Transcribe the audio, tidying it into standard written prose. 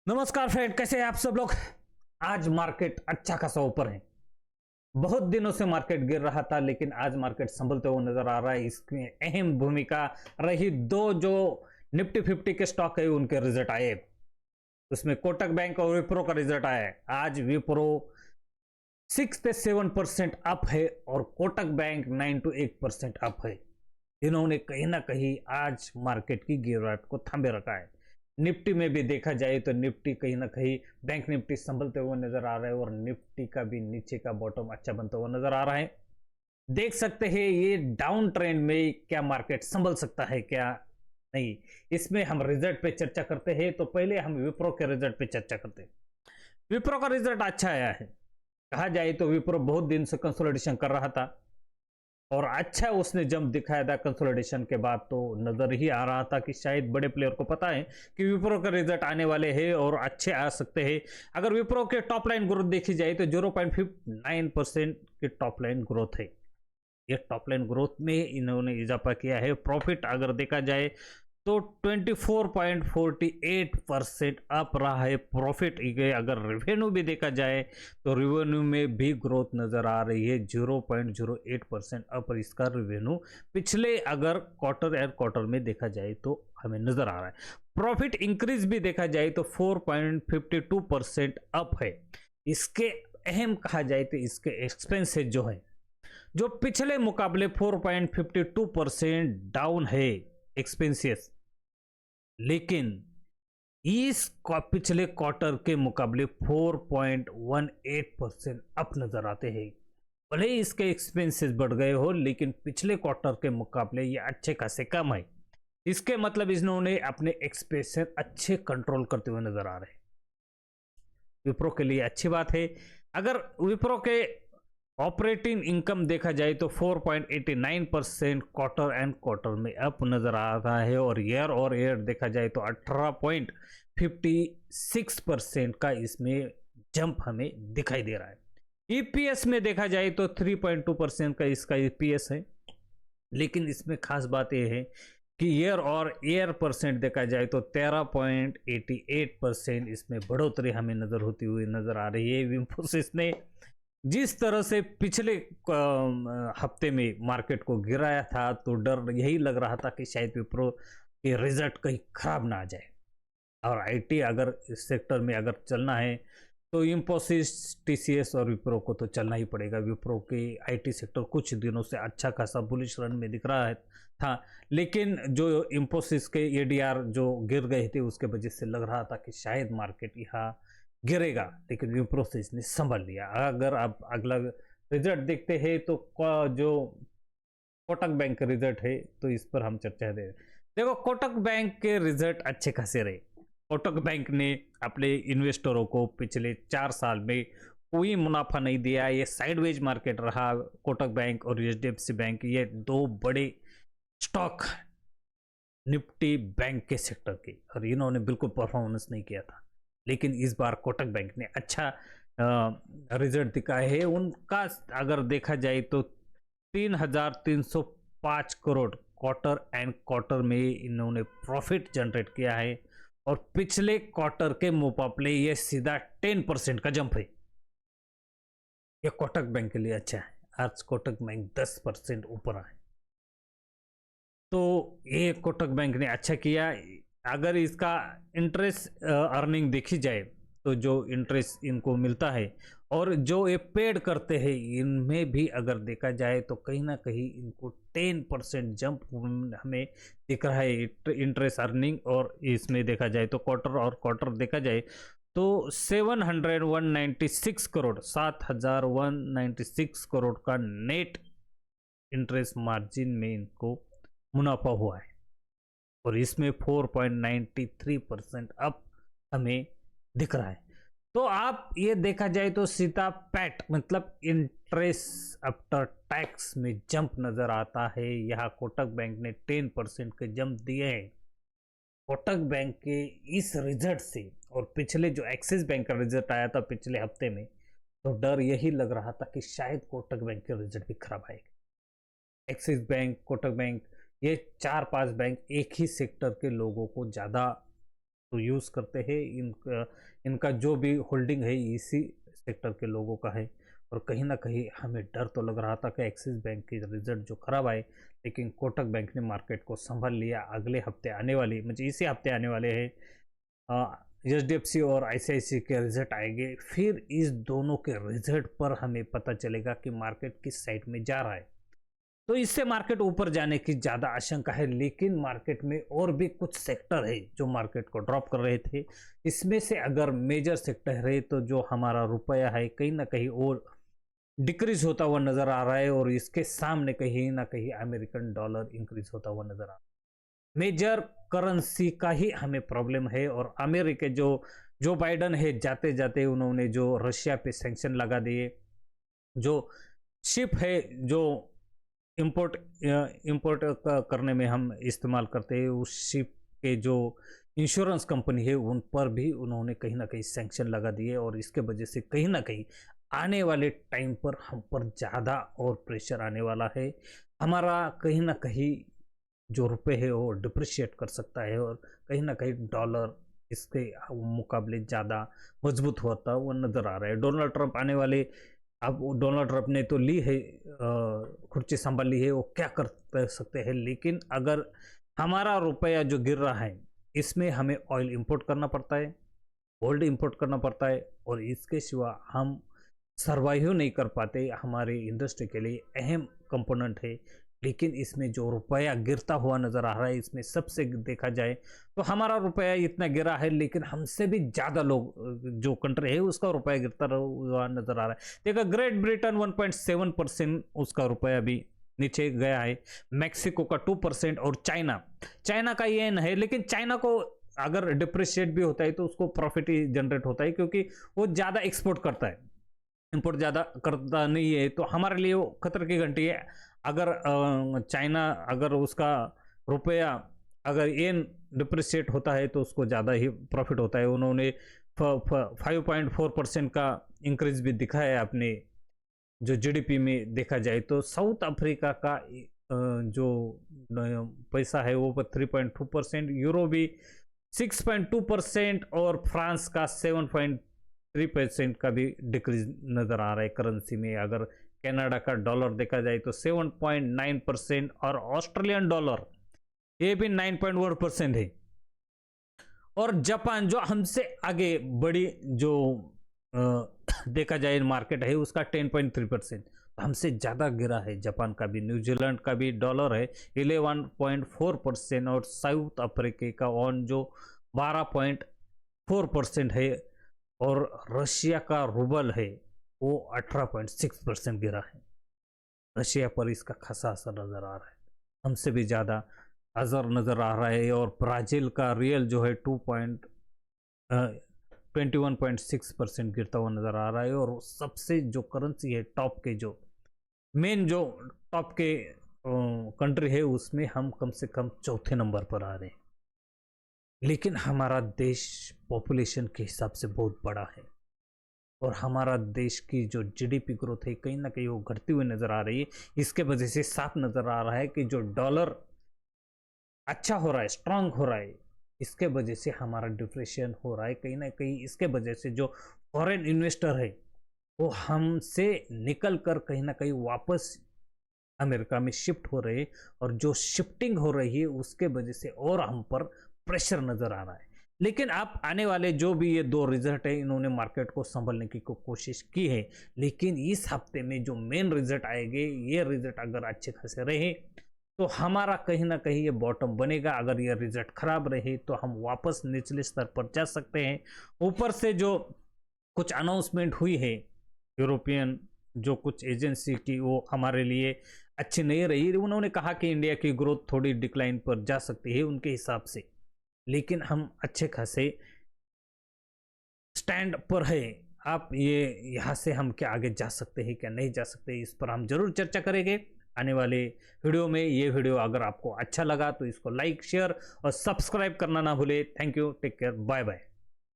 नमस्कार फ्रेंड, कैसे हैं आप सब लोग। आज मार्केट अच्छा खासा ऊपर है। बहुत दिनों से मार्केट गिर रहा था, लेकिन आज मार्केट संभलते हुए नजर आ रहा है। इसमें अहम भूमिका रही दो जो निफ्टी 50 के स्टॉक है, उनके रिजल्ट आए। उसमें कोटक बैंक और विप्रो का रिजल्ट आया है। आज विप्रो 6 से 7% अप है और कोटक बैंक 9 to 8% अप है। इन्होंने कहीं ना कहीं आज मार्केट की गिरावट को थामे रखा है। निफ्टी में भी देखा जाए तो निफ्टी कहीं ना कहीं बैंक निफ्टी संभलते हुए नजर आ रहा है और निफ्टी का भी नीचे का बॉटम अच्छा बनता हुआ नजर आ रहा है। देख सकते हैं ये डाउन ट्रेंड में क्या मार्केट संभल सकता है क्या नहीं। इसमें हम रिजल्ट पे चर्चा करते हैं, तो पहले हम विप्रो के रिजल्ट पे चर्चा करते हैं। विप्रो का रिजल्ट अच्छा आया है। कहा जाए तो विप्रो बहुत दिन से कंसोलिडेशन कर रहा था और अच्छा उसने जंप दिखाया था। कंसोलिडेशन के बाद तो नजर ही आ रहा था कि शायद बड़े प्लेयर को पता है कि विप्रो का रिजल्ट आने वाले हैं और अच्छे आ सकते हैं। अगर विप्रो के टॉप लाइन ग्रोथ देखी जाए तो 0.59% की टॉप लाइन ग्रोथ है। ये टॉप लाइन ग्रोथ में इन्होंने इजाफा किया है। प्रॉफिट अगर देखा जाए तो 24.48% अप रहा है प्रॉफिट। अगर रेवेन्यू भी देखा जाए तो रेवेन्यू में भी ग्रोथ नजर आ रही है। 0.08% अप इसका रेवेन्यू पिछले अगर क्वार्टर एंड क्वार्टर में देखा जाए तो हमें नजर आ रहा है। प्रॉफिट इंक्रीज भी देखा जाए तो 4.52% अप है। इसके अहम कहा जाए तो इसके एक्सपेंसेस जो है, जो पिछले मुकाबले 4.52% डाउन है एक्सपेंसेस, लेकिन पिछले क्वार्टर के मुकाबले 4.18% अप नजर आते हैं। भले ही इसके एक्सपेंसेस बढ़ गए हो, लेकिन पिछले क्वार्टर के मुकाबले ये अच्छे खासे कम है। इसके मतलब इन्होंने अपने एक्सपेंसेस अच्छे कंट्रोल करते हुए नजर आ रहे हैं। विप्रो के लिए अच्छी बात है। अगर विप्रो के ऑपरेटिंग इनकम देखा जाए तो 4.89% क्वार्टर एंड क्वार्टर में अप नजर आ रहा है और ईयर देखा जाए तो 18.56% का इसमें जंप हमें दिखाई दे रहा है। ईपीएस में देखा जाए तो 3.2% का इसका ईपीएस है, लेकिन इसमें खास बात यह है कि ईयर परसेंट देखा जाए तो 13.88% इसमें बढ़ोतरी हमें नजर होती हुई नजर आ रही है। इंफोसिस ने जिस तरह से पिछले हफ्ते में मार्केट को गिराया था, तो डर यही लग रहा था कि शायद विप्रो के रिजल्ट कहीं खराब ना आ जाए। और आईटी अगर इस सेक्टर में अगर चलना है तो इंफोसिस, टीसीएस और विप्रो को तो चलना ही पड़ेगा। विप्रो के आईटी सेक्टर कुछ दिनों से अच्छा खासा बुलिश रन में दिख रहा है था, लेकिन जो इंफोसिस के एडीआर जो गिर गए थे उसके वजह से लग रहा था कि शायद मार्केट यहाँ गिरेगा, लेकिन विप्रो से इसने संभल लिया। अगर आप अगला रिजल्ट देखते हैं तो जो कोटक बैंक का रिजल्ट है तो इस पर हम चर्चा दे। देखो, कोटक बैंक के रिजल्ट अच्छे खासे रहे। कोटक बैंक ने अपने इन्वेस्टरों को पिछले 4 साल में कोई मुनाफा नहीं दिया। ये साइडवेज मार्केट रहा। कोटक बैंक और एचडीएफसी बैंक, ये दो बड़े स्टॉक निफ्टी बैंक के सेक्टर के, और इन्होंने बिल्कुल परफॉर्मेंस नहीं किया था। लेकिन इस बार कोटक बैंक ने अच्छा रिजल्ट दिखाया है। उनका अगर देखा जाए तो 3,305 करोड़ क्वार्टर एंड क्वार्टर में इन्होंने प्रॉफिट जनरेट किया है और पिछले क्वार्टर के मुकाबले ये सीधा 10% का जंप है। ये कोटक बैंक के लिए अच्छा है। आज कोटक बैंक 10% ऊपर आए, तो ये कोटक बैंक ने अच्छा किया। अगर इसका इंटरेस्ट अर्निंग देखी जाए तो जो इंटरेस्ट इनको मिलता है और जो ये पेड करते हैं, इनमें भी अगर देखा जाए तो कहीं ना कहीं इनको 10% जंप हमें दिख रहा है इंटरेस्ट अर्निंग। और इसमें देखा जाए तो क्वार्टर और क्वार्टर देखा जाए तो 7,196 करोड़ का नेट इंटरेस्ट मार्जिन में इनको मुनाफा हुआ है और इसमें 4.93% अप हमें दिख रहा है। तो आप ये देखा जाए तो सीधा पैट मतलब इंटरेस्ट आफ्टर टैक्स में जंप नजर आता है। यहाँ कोटक बैंक ने 10% के जंप दिए हैं। कोटक बैंक के इस रिजल्ट से और पिछले जो एक्सिस बैंक का रिजल्ट आया था पिछले हफ्ते में, तो डर यही लग रहा था कि शायद कोटक बैंक के रिजल्ट भी खराब आएगा। एक्सिस बैंक, कोटक बैंक, ये 4-5 बैंक एक ही सेक्टर के लोगों को ज़्यादा तो यूज़ करते हैं। इनका जो भी होल्डिंग है इसी सेक्टर के लोगों का है। और कहीं ना कहीं हमें डर तो लग रहा था कि एक्सिस बैंक के रिजल्ट जो खराब आए, लेकिन कोटक बैंक ने मार्केट को संभाल लिया। अगले हफ्ते आने वाली, मुझे इसी हफ्ते आने वाले हैं एचडीएफसी और आईसीआईसी के रिजल्ट आएंगे। फिर इस दोनों के रिजल्ट पर हमें पता चलेगा कि मार्केट किस साइड में जा रहा है। तो इससे मार्केट ऊपर जाने की ज़्यादा आशंका है। लेकिन मार्केट में और भी कुछ सेक्टर है जो मार्केट को ड्रॉप कर रहे थे। इसमें से अगर मेजर सेक्टर है तो जो हमारा रुपया है कहीं ना कहीं और डिक्रीज होता हुआ नजर आ रहा है, और इसके सामने कहीं ना कहीं अमेरिकन डॉलर इंक्रीज होता हुआ नजर आ रहा है। मेजर करेंसी का ही हमें प्रॉब्लम है। और अमेरिका जो बाइडन है, जाते जाते उन्होंने जो रशिया पे सैंक्शन लगा दिए, जो शिप है जो इंपोर्ट करने में हम इस्तेमाल करते हैं, उस शिप के जो इंश्योरेंस कंपनी है उन पर भी उन्होंने कहीं ना कहीं सैंक्शन लगा दिए। और इसके वजह से कहीं ना कहीं आने वाले टाइम पर हम पर ज़्यादा और प्रेशर आने वाला है। हमारा कहीं ना कहीं जो रुपए है वो डिप्रिशिएट कर सकता है, और कहीं ना कहीं डॉलर इसके मुकाबले ज़्यादा मजबूत होता हुआ नजर आ रहा है। डोनाल्ड ट्रंप आने वाले, अब डोनाल्ड ट्रंप ने तो ली है, कुर्सी संभाल ली है, वो क्या कर सकते हैं। लेकिन अगर हमारा रुपया जो गिर रहा है, इसमें हमें ऑयल इंपोर्ट करना पड़ता है, गोल्ड इंपोर्ट करना पड़ता है, और इसके सिवा हम सर्वाइव नहीं कर पाते। हमारी इंडस्ट्री के लिए अहम कंपोनेंट है। लेकिन इसमें जो रुपया गिरता हुआ नजर आ रहा है, इसमें सबसे देखा जाए तो हमारा रुपया इतना गिरा है, लेकिन हमसे भी ज़्यादा लोग जो कंट्री है उसका रुपया गिरता हुआ नजर आ रहा है। देखा, ग्रेट ब्रिटेन 1.7% उसका रुपया भी नीचे गया है, मैक्सिको का 2%, और चाइना का ये है। लेकिन चाइना को अगर डिप्रिशिएट भी होता है तो उसको प्रॉफिट ही जनरेट होता है, क्योंकि वो ज़्यादा एक्सपोर्ट करता है, इंपोर्ट ज़्यादा करता नहीं है। तो हमारे लिए वो खतरे की घंटी है। अगर चाइना, अगर उसका रुपया अगर येन डिप्रिशिएट होता है तो उसको ज़्यादा ही प्रॉफिट होता है। उन्होंने 5.4% का इंक्रीज भी दिखाया है अपने जो जीडीपी में देखा जाए तो। साउथ अफ्रीका का जो पैसा है वो 3.2%, यूरो भी 6.2%, और फ्रांस का 7.3% का भी डिक्रीज नजर आ रहा है करेंसी में। अगर कनाडा का डॉलर देखा जाए तो 7.9%, और ऑस्ट्रेलियन डॉलर ये भी 9.1% है। और जापान जो हमसे आगे बड़ी जो देखा जाए मार्केट है उसका 10.3%, तो हमसे ज़्यादा गिरा है जापान का भी। न्यूजीलैंड का भी डॉलर है 11.4%, और साउथ अफ्रीका का ऑन जो 12.4% है, और रशिया का रूबल है वो 18.6% गिरा है। रशिया पर इसका खासा असर नजर आ रहा है, हमसे भी ज़्यादा असर नजर आ रहा है। और ब्राज़ील का रियल जो है 21.6% गिरता हुआ नजर आ रहा है। और सबसे जो करेंसी है टॉप के, जो मेन जो टॉप के कंट्री है, उसमें हम कम से कम चौथे नंबर पर आ रहे हैं। लेकिन हमारा देश पॉपुलेशन के हिसाब से बहुत बड़ा है, और हमारा देश की जो जीडीपी ग्रोथ है कहीं ना कहीं वो घटती हुई नजर आ रही है। इसके वजह से साफ नजर आ रहा है कि जो डॉलर अच्छा हो रहा है, स्ट्रांग हो रहा है, इसके वजह से हमारा डिप्रेशन हो रहा है कहीं ना कहीं। इसके वजह से जो फॉरेन इन्वेस्टर है वो हमसे निकल कर कहीं ना कहीं वापस अमेरिका में शिफ्ट हो रहे हैं, और जो शिफ्टिंग हो रही है उसके वजह से और हम पर प्रेशर नजर आ रहा है। लेकिन आप आने वाले जो भी ये दो रिजल्ट है, इन्होंने मार्केट को संभलने की कोशिश की है। लेकिन इस हफ्ते में जो मेन रिजल्ट आएंगे, ये रिजल्ट अगर अच्छे खासे रहे तो हमारा कहीं ना कहीं ये बॉटम बनेगा। अगर ये रिजल्ट खराब रहे तो हम वापस निचले स्तर पर जा सकते हैं। ऊपर से जो कुछ अनाउंसमेंट हुई है यूरोपियन जो कुछ एजेंसी की, वो हमारे लिए अच्छी नहीं रही। उन्होंने कहा कि इंडिया की ग्रोथ थोड़ी डिक्लाइन पर जा सकती है उनके हिसाब से, लेकिन हम अच्छे खासे स्टैंड पर है। आप ये यहाँ से हम क्या आगे जा सकते हैं क्या नहीं जा सकते, इस पर हम जरूर चर्चा करेंगे आने वाले वीडियो में। ये वीडियो अगर आपको अच्छा लगा तो इसको लाइक, शेयर और सब्सक्राइब करना ना भूले। Thank you, take care, bye bye.